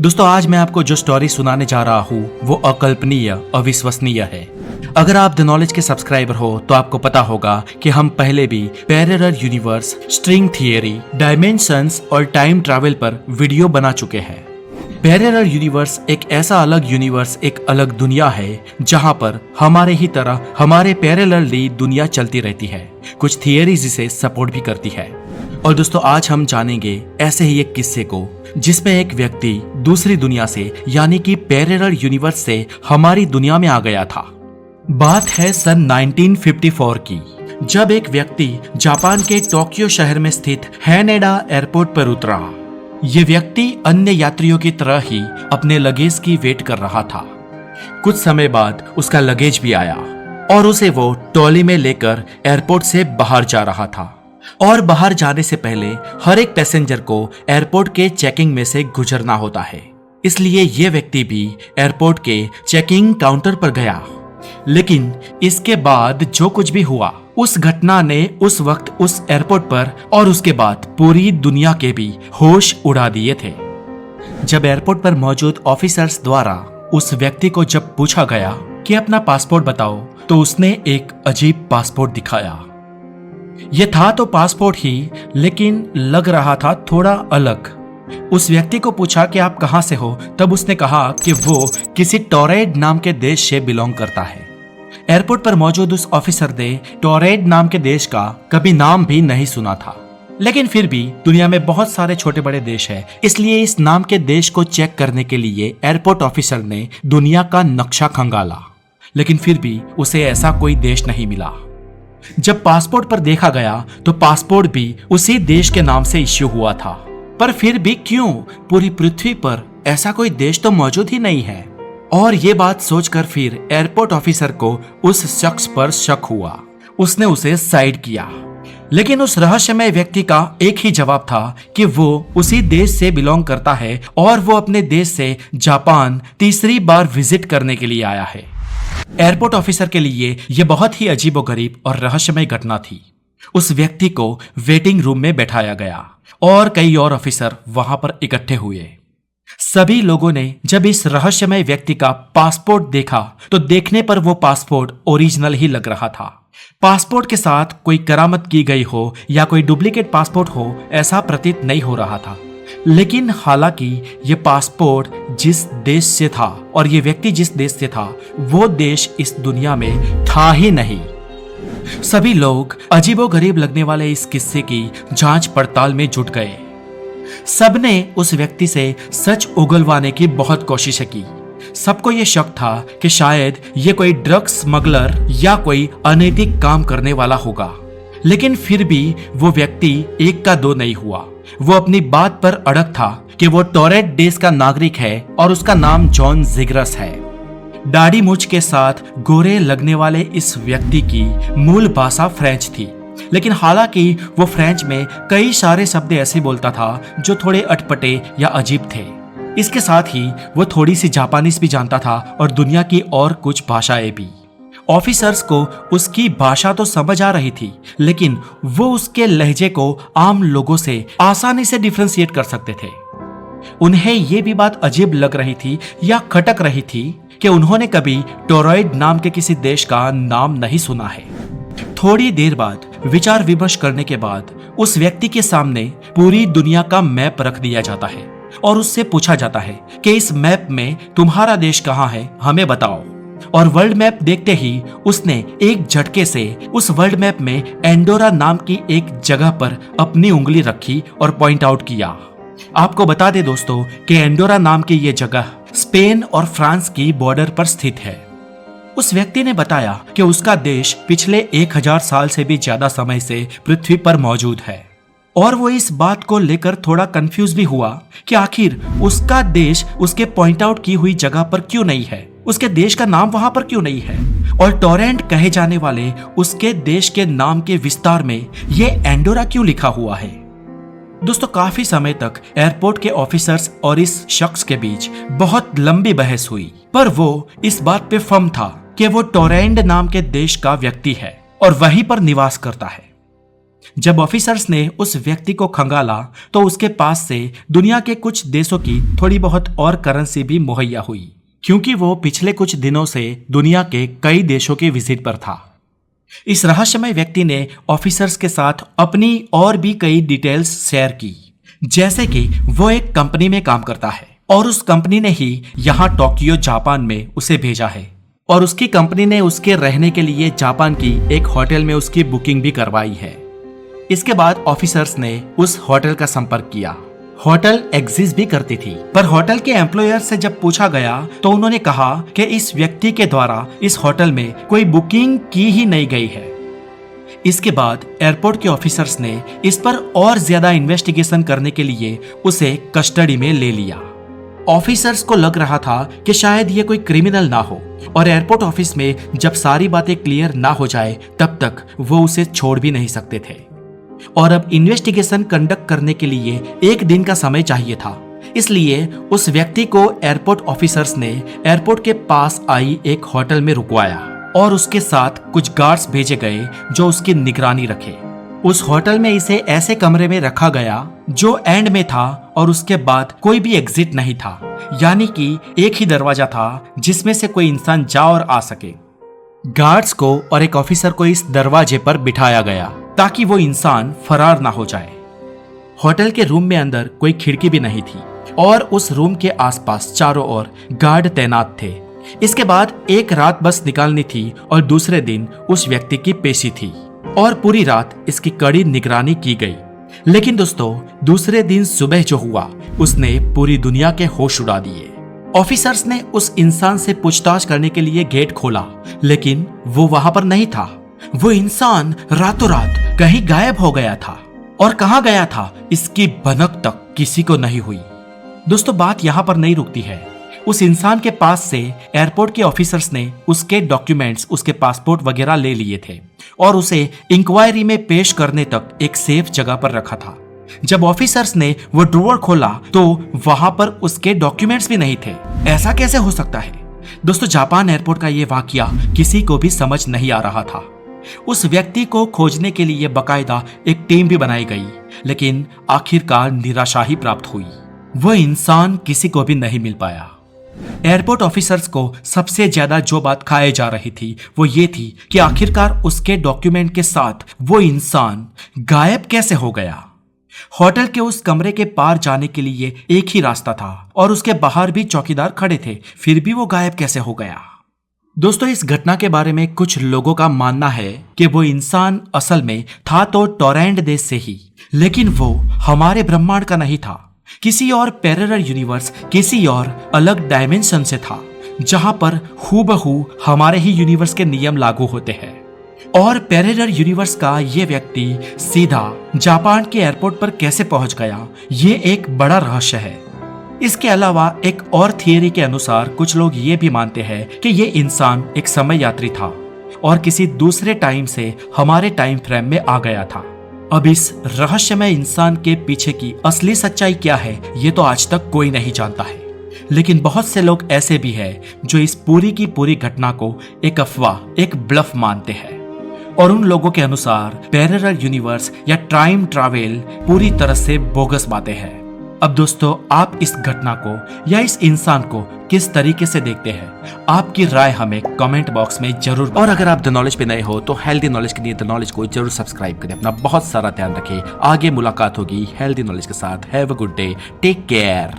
दोस्तों आज मैं आपको जो स्टोरी सुनाने जा रहा हूँ वो अकल्पनीय अविश्वसनीय है। अगर आप द नॉलेज के सब्सक्राइबर हो तो आपको पता होगा कि हम पहले भी parallel universe, string theory, dimensions और टाइम ट्रैवल पर वीडियो बना चुके हैं। पैरेलल यूनिवर्स एक ऐसा अलग यूनिवर्स, एक अलग दुनिया है जहां पर हमारे ही तरह हमारे पैरेलली दुनिया चलती रहती है। कुछ थियरीज इसे सपोर्ट भी करती है। और दोस्तों आज हम जानेंगे ऐसे ही एक किस्से को जिसमें एक व्यक्ति दूसरी दुनिया से यानी कि पैरेलल यूनिवर्स से हमारी दुनिया में आ गया था। बात है सन 1954 की, जब एक व्यक्ति जापान के टोक्यो शहर में स्थित हैनेडा एयरपोर्ट पर उतरा। ये व्यक्ति अन्य यात्रियों की तरह ही अपने लगेज की वेट कर रहा था। कुछ समय बाद उसका लगेज भी आया और उसे वो ट्रॉली में लेकर एयरपोर्ट से बाहर जा रहा था। और बाहर जाने से पहले हर एक पैसेंजर को एयरपोर्ट के चेकिंग में से गुजरना होता है, इसलिए ये व्यक्ति भी एयरपोर्ट के चेकिंग काउंटर पर गया। लेकिन इसके बाद जो कुछ भी हुआ, उस घटना ने उस वक्त उस एयरपोर्ट पर और उसके बाद पूरी दुनिया के भी होश उड़ा दिए थे। जब एयरपोर्ट पर मौजूद ऑफिसर्स द्वारा उस व्यक्ति को जब पूछा गया कि अपना पासपोर्ट बताओ, तो उसने एक अजीब पासपोर्ट दिखाया। यह था तो पासपोर्ट ही, लेकिन लग रहा था थोड़ा अलग। उस व्यक्ति को पूछा कि आप कहां से हो, तब उसने कहा कि वो किसी टोरेड नाम के देश से बिलोंग करता है। एयरपोर्ट पर मौजूद उस ऑफिसर ने टोरेड नाम के देश का कभी नाम भी नहीं सुना था, लेकिन फिर भी दुनिया में बहुत सारे छोटे बड़े देश हैं, इसलिए इस नाम के देश को चेक करने के लिए एयरपोर्ट ऑफिसर ने दुनिया का नक्शा खंगाला, लेकिन फिर भी उसे ऐसा कोई देश नहीं मिला। जब पासपोर्ट पर देखा गया तो पासपोर्ट भी उसी देश के नाम से इश्यू हुआ था, पर फिर भी क्यों पूरी पृथ्वी पर ऐसा कोई देश तो मौजूद ही नहीं है। और ये बात सोचकर फिर एयरपोर्ट ऑफिसर को उस शख्स पर शक हुआ। उसने उसे साइड किया, लेकिन उस रहस्यमय व्यक्ति का एक ही जवाब था कि वो उसी देश से बिलोंग करता है और वो अपने देश से जापान तीसरी बार विजिट करने के लिए आया है। एयरपोर्ट ऑफिसर के लिए यह बहुत ही अजीबोगरीब और रहस्यमय घटना थी। उस व्यक्ति को वेटिंग रूम में बैठाया गया और कई और ऑफिसर वहां पर इकट्ठे हुए। सभी लोगों ने जब इस रहस्यमय व्यक्ति का पासपोर्ट देखा तो देखने पर वो पासपोर्ट ओरिजिनल ही लग रहा था। पासपोर्ट के साथ कोई करामत की गई हो या कोई डुप्लीकेट पासपोर्ट हो, ऐसा प्रतीत नहीं हो रहा था। लेकिन हालांकि ये पासपोर्ट जिस देश से था और ये व्यक्ति जिस देश से था, वो देश इस दुनिया में था ही नहीं। सभी लोग अजीबोगरीब लगने वाले इस किस्से की जांच पड़ताल में जुट गए। सबने उस व्यक्ति से सच उगलवाने की बहुत कोशिश की। सबको ये शक था कि शायद ये कोई ड्रग्स स्मगलर या कोई अनैतिक काम करने वाला होगा, लेकिन फिर भी वो व्यक्ति एक का दो नहीं हुआ। वो अपनी बात पर अड़ग था कि वो टोरेड देश का नागरिक है और उसका नाम जॉन जिग्रस है। दाढ़ी मूंछ के साथ गोरे लगने वाले इस व्यक्ति की मूल भाषा फ्रेंच थी, लेकिन हालांकि वो फ्रेंच में कई सारे शब्द ऐसे बोलता था जो थोड़े अटपटे या अजीब थे। इसके साथ ही वो थोड़ी सी जापानीज भी जानता था और दुनिया की और कुछ भाषाएं भी। ऑफिसर्स को उसकी भाषा तो समझ आ रही थी, लेकिन वो उसके लहजे को आम लोगों से आसानी से डिफरेंशिएट कर सकते थे। उन्हें ये भी बात अजीब लग रही थी या खटक रही थी कि उन्होंने कभी टोरॉइड नाम के किसी देश का नाम नहीं सुना है। थोड़ी देर बाद विचार विमर्श करने के बाद उस व्यक्ति के सामने पूरी दुनिया का मैप रख दिया जाता है और उससे पूछा जाता है कि इस मैप में तुम्हारा देश कहाँ है, हमें बताओ। और वर्ल्ड मैप देखते ही उसने एक झटके से उस वर्ल्ड मैप में एंडोरा नाम की एक जगह पर अपनी उंगली रखी और पॉइंट आउट किया। आपको बता दे दोस्तों कि एंडोरा नाम की ये जगह स्पेन और फ्रांस की बॉर्डर पर स्थित है। उस व्यक्ति ने बताया कि उसका देश पिछले 1000 साल से भी ज्यादा समय से पृथ्वी पर मौजूद है और वो इस बात को लेकर थोड़ा कंफ्यूज भी हुआ कि आखिर उसका देश उसके पॉइंट आउट की हुई जगह पर क्यों नहीं है, उसके देश का नाम वहां पर क्यों नहीं है, और टोरेंट कहे जाने वाले उसके देश के नाम के विस्तार में ये एंडोरा क्यों लिखा हुआ है। दोस्तों काफी समय तक एयरपोर्ट के ऑफिसर्स और इस शख्स के बीच बहुत लंबी बहस हुई, पर वो इस बात पे फर्म था कि वो टोरेंट नाम के देश का व्यक्ति है और वहीं पर निवास करता है। जब ऑफिसर्स ने उस व्यक्ति को खंगाला तो उसके पास से दुनिया के कुछ देशों की थोड़ी बहुत और करेंसी भी मुहैया हुई, क्योंकि वो पिछले कुछ दिनों से दुनिया के कई देशों की विजिट पर था। इस रहस्यमय व्यक्ति ने ऑफिसर्स के साथ अपनी और भी कई डिटेल्स शेयर की, जैसे कि वो एक कंपनी में काम करता है और उस कंपनी ने ही यहाँ टोक्यो जापान में उसे भेजा है और उसकी कंपनी ने उसके रहने के लिए जापान की एक होटल में उसकी बुकिंग भी करवाई है। इसके बाद ऑफिसर्स ने उस होटल का संपर्क किया। होटल एग्जिस्ट भी करती थी, पर होटल के एम्प्लॉयर से जब पूछा गया तो उन्होंने कहा कि इस व्यक्ति के द्वारा इस होटल में कोई बुकिंग की ही नहीं गई है। इसके बाद एयरपोर्ट के ऑफिसर्स ने इस पर और ज्यादा इन्वेस्टिगेशन करने के लिए उसे कस्टडी में ले लिया। ऑफिसर्स को लग रहा था कि शायद ये कोई क्रिमिनल ना हो और एयरपोर्ट ऑफिस में जब सारी बातें क्लियर ना हो जाए तब तक वो उसे छोड़ भी नहीं सकते थे। और अब इन्वेस्टिगेशन कंडक्ट करने के लिए एक दिन का समय चाहिए था, इसलिए उस व्यक्ति को एयरपोर्ट ऑफिसर्स ने एयरपोर्ट के पास आई एक होटल में रुकवाया और उसके साथ कुछ गार्ड्स भेजे गए जो उसकी निगरानी रखे। उस होटल में इसे ऐसे कमरे में रखा गया जो एंड में था और उसके बाद कोई भी एग्जिट नहीं था, यानी कि एक ही दरवाजा था जिसमें से कोई इंसान जा और आ सके। गार्ड्स को और एक ऑफिसर को इस दरवाजे पर बिठाया गया ताकि वो इंसान फरार ना हो जाए। होटल के रूम में अंदर कोई खिड़की भी नहीं थी और उस रूम के आसपास चारों ओर गार्ड तैनात थे। इसके बाद एक रात बस निकालनी थी और दूसरे दिन उस व्यक्ति की पेशी थी और पूरी रात इसकी कड़ी निगरानी की गई। लेकिन दोस्तों, दूसरे दिन सुबह जो हुआ उसने पूरी दुनिया के होश उड़ा दिए। ऑफिसर्स ने उस इंसान से पूछताछ करने के लिए गेट खोला, लेकिन वो वहां पर नहीं था। वो इंसान रातों रात कहीं गायब हो गया था और कहां गया था इसकी भनक तक किसी को नहीं हुई। दोस्तों, बात यहां पर नहीं रुकती है। उस इंसान के पास से एयरपोर्ट के ऑफिसर्स ने उसके डॉक्यूमेंट्स, उसके पासपोर्ट वगैरह ले लिए थे और उसे इंक्वायरी में पेश करने तक एक सेफ जगह पर रखा था। जब ऑफिसर्स ने वो ड्रॉअर खोला तो वहां पर उसके डॉक्यूमेंट्स भी नहीं थे। ऐसा कैसे हो सकता है? दोस्तों, जापान एयरपोर्ट का ये वाकया किसी को भी समझ नहीं आ रहा था। उस व्यक्ति को खोजने के लिए बकायदा एक टीम भी बनाई गई, लेकिन आखिरकार निराशा ही प्राप्त हुई। वो इंसान किसी को भी नहीं मिल पाया। एयरपोर्ट ऑफिसर्स को सबसे ज्यादा जो बात खाए जा रही थी वो ये थी कि आखिरकार उसके डॉक्यूमेंट के साथ वो इंसान गायब कैसे हो गया। होटल के उस कमरे के पार जाने के लिए एक ही रास्ता था और उसके बाहर भी चौकीदार खड़े थे, फिर भी वो गायब कैसे हो गया। दोस्तों, इस घटना के बारे में कुछ लोगों का मानना है कि वो इंसान असल में था तो टोरैंड देश से ही, लेकिन वो हमारे ब्रह्मांड का नहीं था। किसी और पैरेलल यूनिवर्स, किसी और अलग डायमेंशन से था, जहां पर हूबहू हमारे ही यूनिवर्स के नियम लागू होते हैं। और पैरेलल यूनिवर्स का ये व्यक्ति सीधा जापान के एयरपोर्ट पर कैसे पहुंच गया, ये एक बड़ा रहस्य है। इसके अलावा एक और थियरी के अनुसार कुछ लोग ये भी मानते हैं कि ये इंसान एक समय यात्री था और किसी दूसरे टाइम से हमारे टाइम फ्रेम में आ गया था। अब इस रहस्यमय इंसान के पीछे की असली सच्चाई क्या है ये तो आज तक कोई नहीं जानता है, लेकिन बहुत से लोग ऐसे भी हैं जो इस पूरी की पूरी घटना को एक अफवाह, एक ब्लफ मानते हैं। और उन लोगों के अनुसार पैरेलल यूनिवर्स या टाइम ट्रैवल पूरी तरह से बोगस बातें हैं। अब दोस्तों, आप इस घटना को या इस इंसान को किस तरीके से देखते हैं? आपकी राय हमें कमेंट बॉक्स में जरूर। और अगर आप द नॉलेज पे नए हो तो हेल्दी नॉलेज के लिए द नॉलेज को जरूर सब्सक्राइब करें। अपना बहुत सारा ध्यान रखें। आगे मुलाकात होगी हेल्दी नॉलेज के साथ। Have a good day, take care.